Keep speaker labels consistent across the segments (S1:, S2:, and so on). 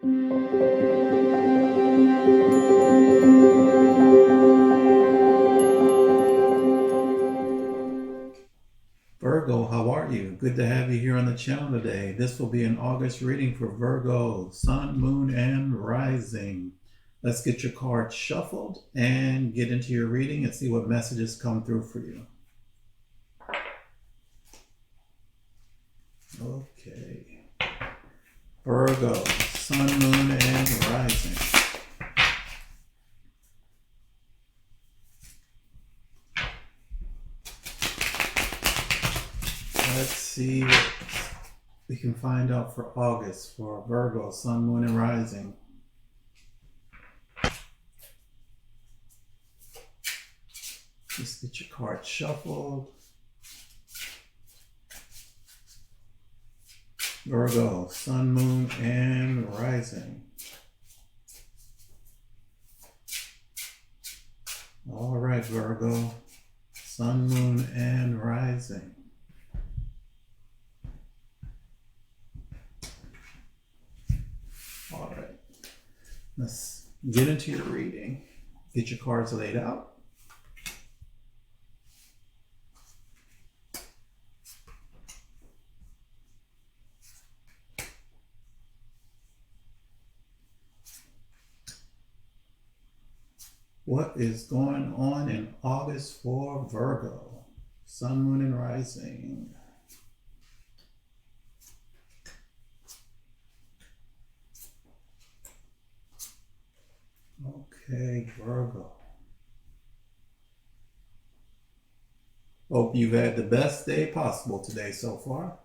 S1: Virgo, how are you? Good to have you here on the channel today. This will be an August reading for Virgo, Sun, Moon, and Rising. Let's get your cards shuffled and get into your reading and see what messages come through for you. Okay. Virgo, Sun, Moon, and Rising. Let's see what we can find out for August for Virgo, Sun, Moon, and Rising. Just get your cards shuffled. Virgo, Sun, Moon, and Rising. All right, Virgo, Sun, Moon, and Rising. All right, let's get into your reading. Get your cards laid out. What is going on in August for Virgo? Sun, Moon, and Rising. Okay, Virgo. Hope you've had the best day possible today so far.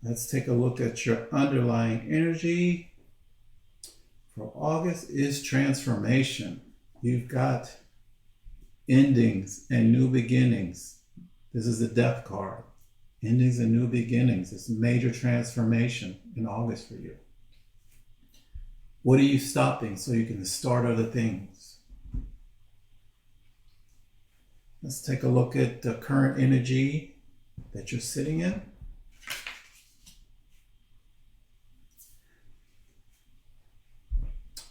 S1: Let's take a look at your underlying energy. For August is transformation. You've got endings and new beginnings. This is the Death card. Endings and new beginnings. It's major transformation in August for you. What are you stopping so you can start other things? Let's take a look at the current energy that you're sitting in.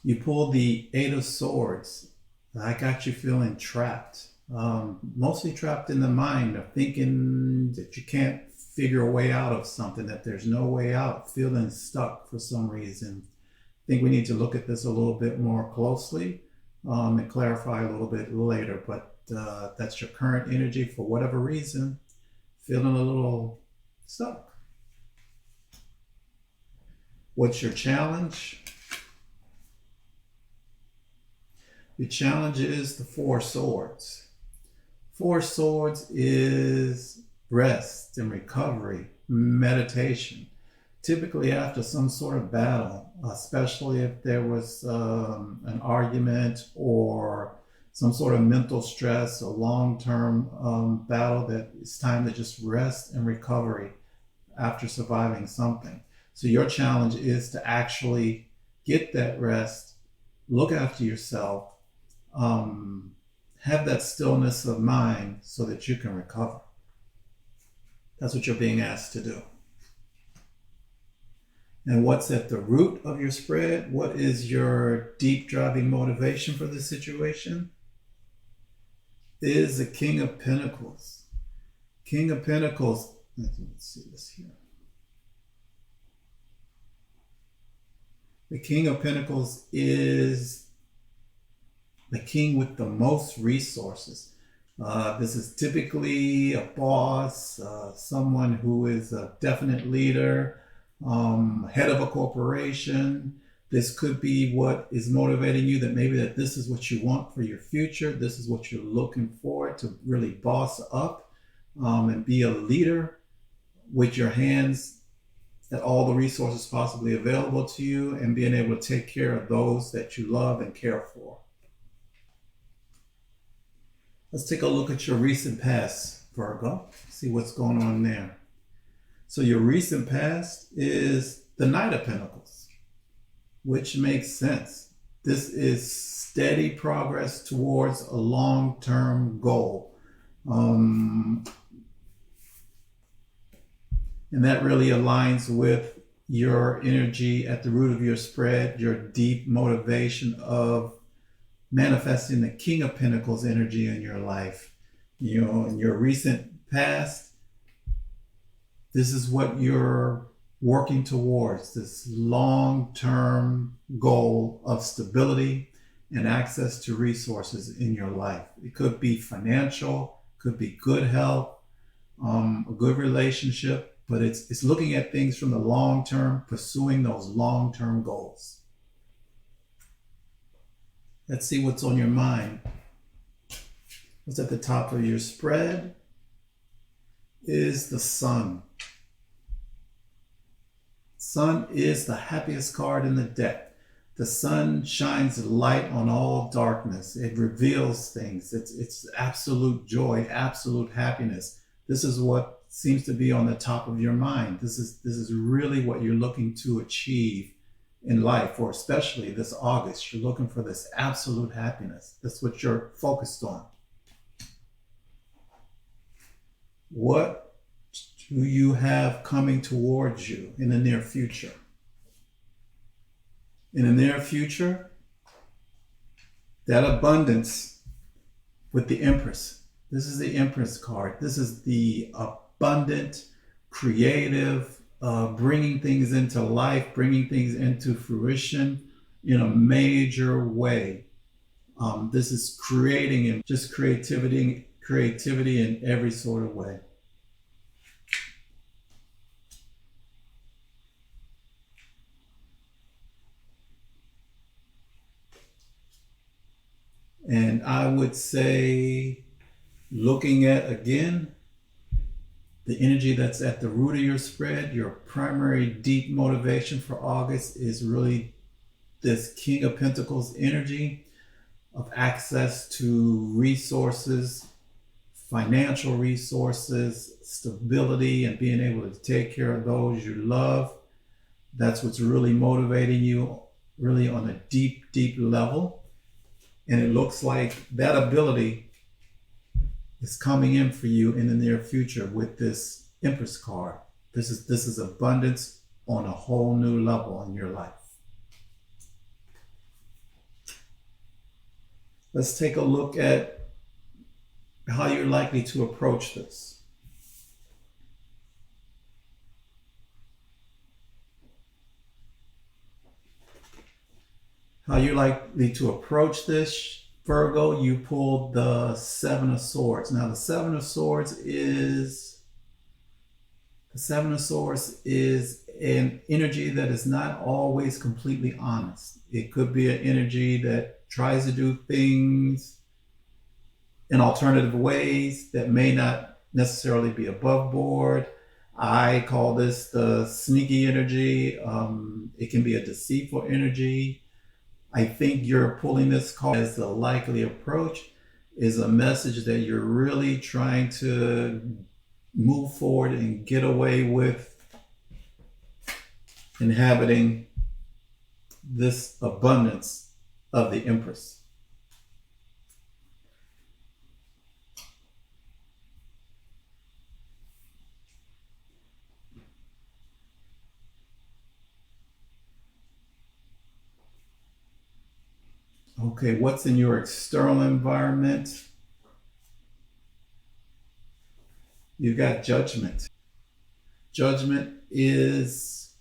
S1: You pulled the Eight of Swords. I got you feeling trapped. Mostly trapped in the mind of thinking that you can't figure a way out of something, that there's no way out, feeling stuck for some reason. I think we need to look at this a little bit more closely and clarify a little bit later, but that's your current energy for whatever reason, feeling a little stuck. What's your challenge? The challenge is the Four Swords. Four Swords is rest and recovery, meditation. Typically after some sort of battle, especially if there was an argument or some sort of mental stress, a long-term battle, that it's time to just rest and recovery after surviving something. So your challenge is to actually get that rest, look after yourself, have that stillness of mind so that you can recover. That's what you're being asked to do. And what's at the root of your spread? What is your deep driving motivation for this situation? Is the King of Pentacles. King of Pentacles, let's see this here. The King of Pentacles is the king with the most resources. This is typically a boss, someone who is a definite leader, head of a corporation. This could be what is motivating you, that maybe that this is what you want for your future. This is what you're looking for, to really boss up and be a leader with your hands at all the resources possibly available to you, and being able to take care of those that you love and care for. Let's take a look at your recent past, Virgo. See what's going on there. So your recent past is the Knight of Pentacles, which makes sense. This is steady progress towards a long-term goal. And that really aligns with your energy at the root of your spread, your deep motivation of manifesting the King of Pentacles energy in your life. You know, in your recent past, this is what you're working towards, this long-term goal of stability and access to resources in your life. It could be financial, could be good health, a good relationship, but it's looking at things from the long term, pursuing those long-term goals. Let's see what's on your mind. What's at the top of your spread is the Sun. Sun is the happiest card in the deck. The Sun shines light on all darkness. It reveals things. It's absolute joy, absolute happiness. This is what seems to be on the top of your mind. This is really what you're looking to achieve in life, or especially this August. You're looking for this absolute happiness. That's what you're focused on. What do you have coming towards you in the near future? In the near future, that abundance with the Empress. This is the Empress card. This is the abundant, creative, bringing things into life, bringing things into fruition in a major way. This is creating and just creativity in every sort of way. And I would say, looking at, again, the energy that's at the root of your spread, your primary deep motivation for August is really this King of Pentacles energy of access to resources, financial resources, stability, and being able to take care of those you love. That's what's really motivating you, really on a deep, deep level. And it looks like that ability is coming in for you in the near future with this Empress card. This is abundance on a whole new level in your life. Let's take a look at how you're likely to approach this. How you're likely to approach this, Virgo, you pulled the Seven of Swords. Now, the Seven of Swords is an energy that is not always completely honest. It could be an energy that tries to do things in alternative ways that may not necessarily be above board. I call this the sneaky energy. It can be a deceitful energy. I think you're pulling this card as the likely approach is a message that you're really trying to move forward and get away with inhabiting this abundance of the Empress. Okay, what's in your external environment? You've got Judgment. Judgment is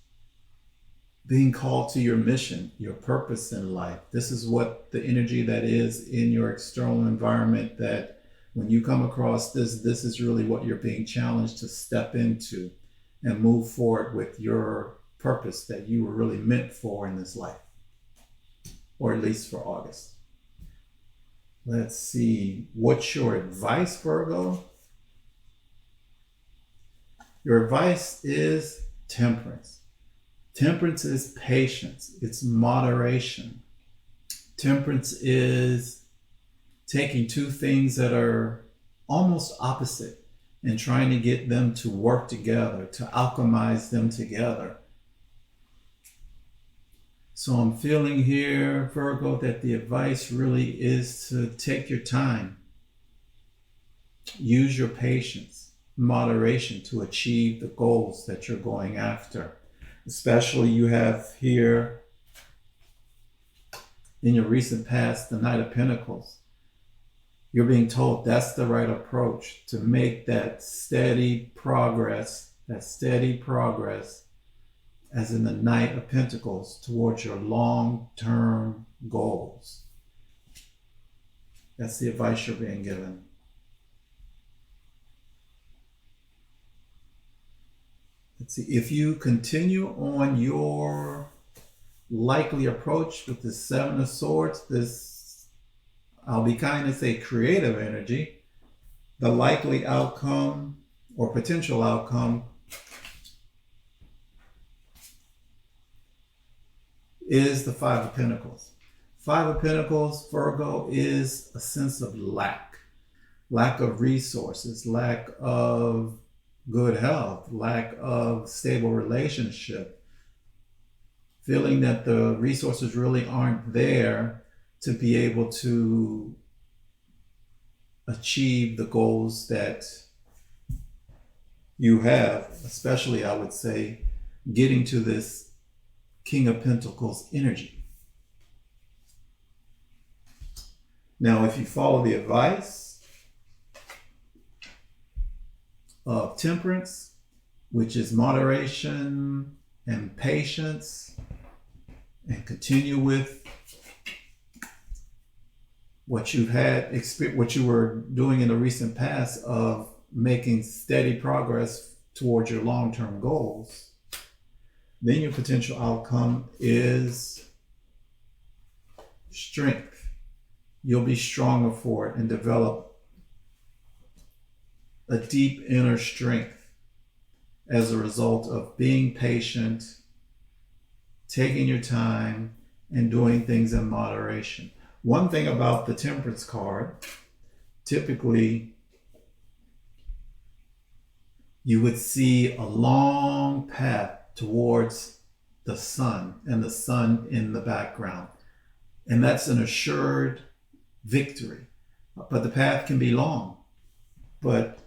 S1: being called to your mission, your purpose in life. This is what the energy that is in your external environment, that when you come across this, this is really what you're being challenged to step into and move forward with your purpose that you were really meant for in this life. Or at least for August. Let's see. What's your advice, Virgo? Your advice is temperance. Temperance is patience. It's moderation. Temperance is taking two things that are almost opposite and trying to get them to work together, to alchemize them together. So I'm feeling here, Virgo, that the advice really is to take your time. Use your patience, moderation to achieve the goals that you're going after. Especially you have here in your recent past, the Knight of Pentacles. You're being told that's the right approach to make that steady progress as in the Knight of Pentacles towards your long-term goals. That's the advice you're being given. Let's see, if you continue on your likely approach with the Seven of Swords, this, I'll be kind to say creative energy, the likely outcome or potential outcome is the Five of Pentacles. Five of Pentacles, Virgo, is a sense of lack of resources, lack of good health, lack of stable relationship, feeling that the resources really aren't there to be able to achieve the goals that you have, especially, I would say, getting to this King of Pentacles energy. Now, if you follow the advice of Temperance, which is moderation and patience, and continue with what you've had, what you were doing in the recent past of making steady progress towards your long-term goals, then your potential outcome is strength. You'll be stronger for it and develop a deep inner strength as a result of being patient, taking your time, and doing things in moderation. One thing about the Temperance card, typically you would see a long path towards the sun and the sun in the background. And that's an assured victory. But the path can be long. But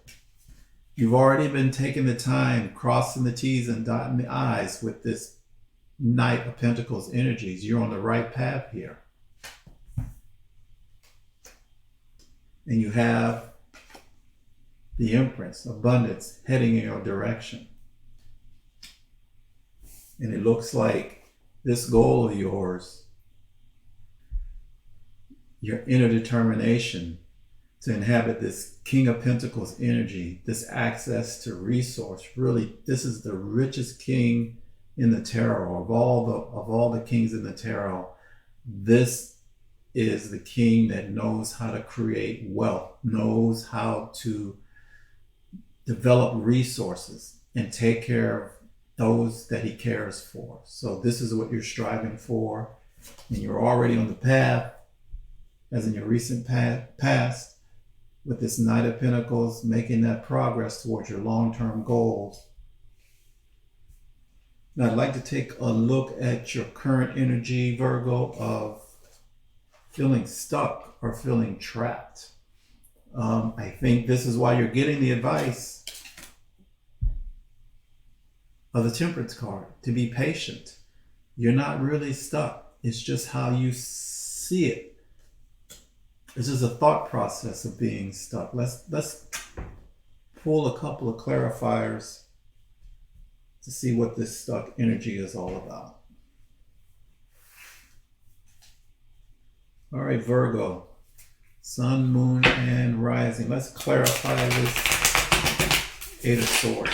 S1: you've already been taking the time, crossing the T's and dotting the I's with this Knight of Pentacles energies. You're on the right path here. And you have the Empress, abundance, heading in your direction. And it looks like this goal of yours, your inner determination to inhabit this King of Pentacles energy, this access to resource. Really, this is the richest king in the tarot. Of all the kings in the tarot, this is the king that knows how to create wealth, knows how to develop resources and take care of those that he cares for. So this is what you're striving for, and you're already on the path, as in your recent past, with this Knight of Pentacles, making that progress towards your long-term goals. Now, I'd like to take a look at your current energy, Virgo, of feeling stuck or feeling trapped. I think this is why you're getting the advice of the Temperance card, to be patient. You're not really stuck. It's just how you see it. This is a thought process of being stuck. Let's pull a couple of clarifiers to see what this stuck energy is all about. All right, Virgo, Sun, Moon, and Rising. Let's clarify this Eight of Swords.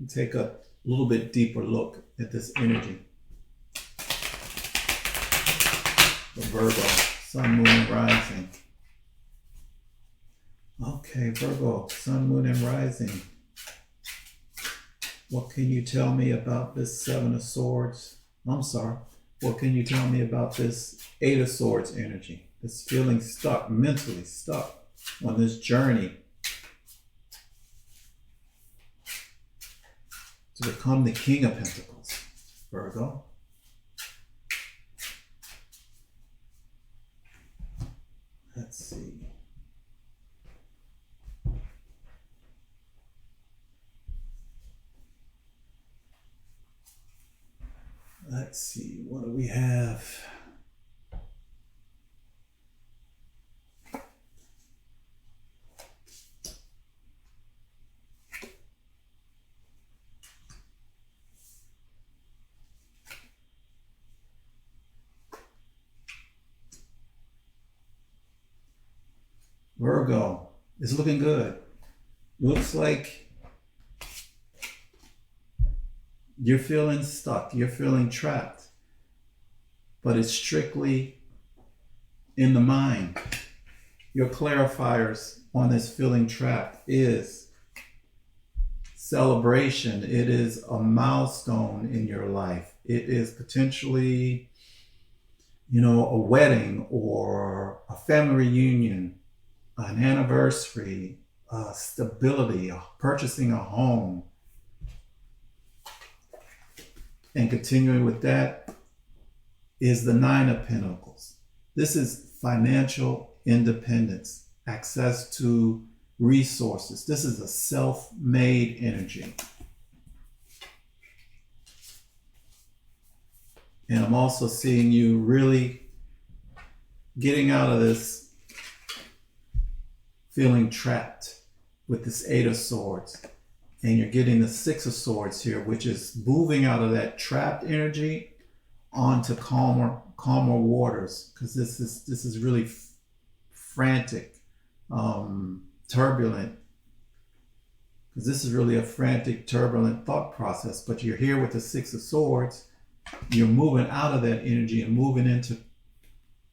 S1: Take a little bit deeper look at this energy. The Virgo, Sun, Moon, and Rising. Okay, Virgo, Sun, Moon, and Rising. What can you tell me about this Seven of Swords? I'm sorry. What can you tell me about this Eight of Swords energy? This feeling stuck, mentally stuck on this journey to become the King of Pentacles, Virgo. Let's see. Let's see, what do we have? Virgo, it's looking good. Looks like you're feeling stuck, you're feeling trapped, but it's strictly in the mind. Your clarifiers on this feeling trapped is celebration. It is a milestone in your life. It is potentially, a wedding or a family reunion, an anniversary, stability, purchasing a home. And continuing with that is the Nine of Pentacles. This is financial independence, access to resources. This is a self-made energy. And I'm also seeing you really getting out of this feeling trapped with this Eight of Swords. And you're getting the Six of Swords here, which is moving out of that trapped energy onto calmer waters, because this is really frantic, turbulent, because this is really a frantic, turbulent thought process. But you're here with the Six of Swords. You're moving out of that energy and moving into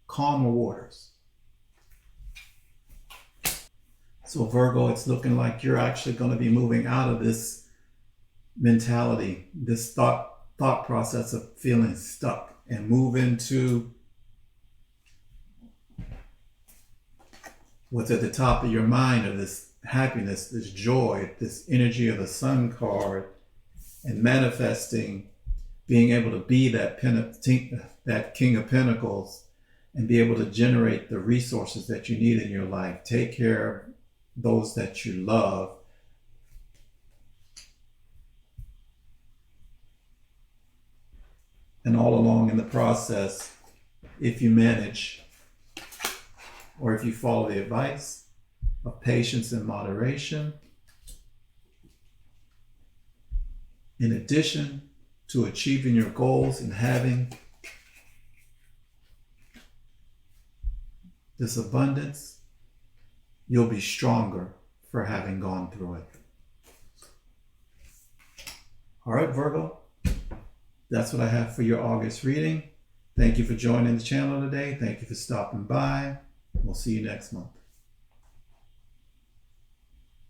S1: calmer waters. So Virgo, it's looking like you're actually going to be moving out of this mentality, this thought process of feeling stuck, and move into what's at the top of your mind, of this happiness, this joy, this energy of the Sun card, and manifesting, being able to be that King of Pentacles and be able to generate the resources that you need in your life. Take care of those that you love. And all along in the process, if you manage, or if you follow the advice of patience and moderation, in addition to achieving your goals and having this abundance, you'll be stronger for having gone through it. All right, Virgo, that's what I have for your August reading. Thank you for joining the channel today. Thank you for stopping by. We'll see you next month.